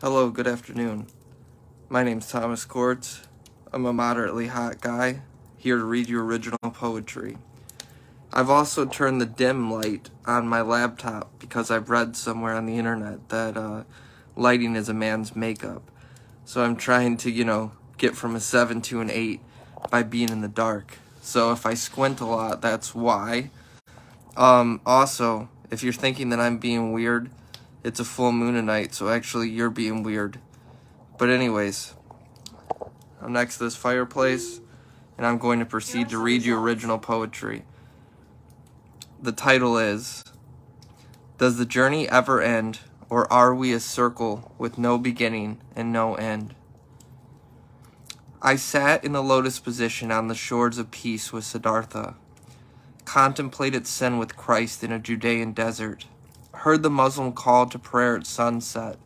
Hello, good afternoon. My name's Thomas Courts. I'm a moderately hot guy, here to read you original poetry. I've also turned the dim light on my laptop because I've read somewhere on the internet that lighting is a man's makeup. So I'm trying to, get from a 7 to an 8 by being in the dark. So if I squint a lot, that's why. Also, if you're thinking that I'm being weird, it's a full moon tonight, so actually you're being weird. But anyways, I'm next to this fireplace, and I'm going to proceed to read you original poetry. The title is, Does the Journey Ever End, or Are We a Circle with No Beginning and No End? I sat in the lotus position on the shores of peace with Siddhartha, contemplated sin with Christ in a Judean desert, heard the Muslim call to prayer at sunset,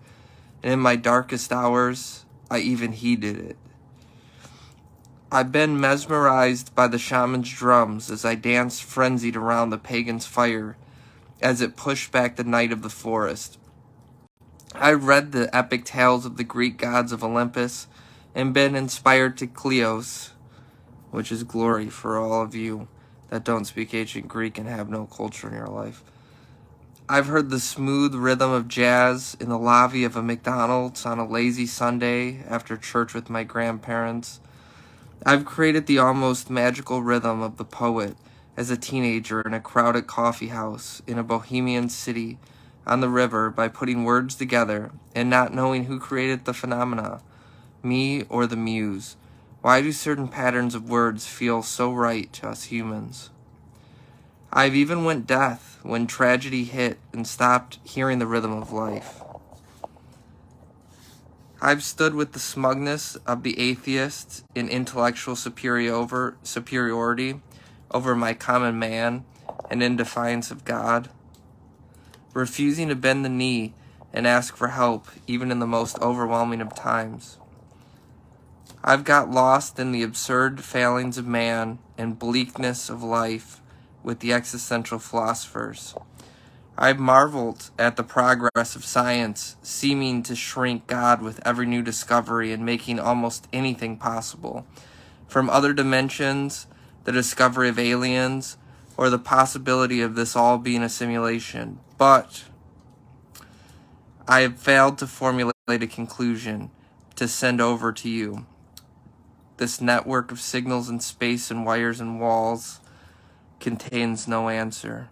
and in my darkest hours, I even heeded it. I've been mesmerized by the shaman's drums as I danced frenzied around the pagan's fire as it pushed back the night of the forest. I read the epic tales of the Greek gods of Olympus and been inspired to Kleos, which is glory for all of you that don't speak ancient Greek and have no culture in your life. I've heard the smooth rhythm of jazz in the lobby of a McDonald's on a lazy Sunday after church with my grandparents. I've created the almost magical rhythm of the poet as a teenager in a crowded coffee house in a bohemian city on the river by putting words together and not knowing who created the phenomena, me or the muse. Why do certain patterns of words feel so right to us humans? I've even went deaf when tragedy hit and stopped hearing the rhythm of life. I've stood with the smugness of the atheist in intellectual superiority over my common man and in defiance of God, refusing to bend the knee and ask for help even in the most overwhelming of times. I've got lost in the absurd failings of man and bleakness of life with the existential philosophers. I've marveled at the progress of science, seeming to shrink God with every new discovery and making almost anything possible. From other dimensions, the discovery of aliens, or the possibility of this all being a simulation. But I have failed to formulate a conclusion to send over to you. This network of signals in space and wires and walls contains no answer.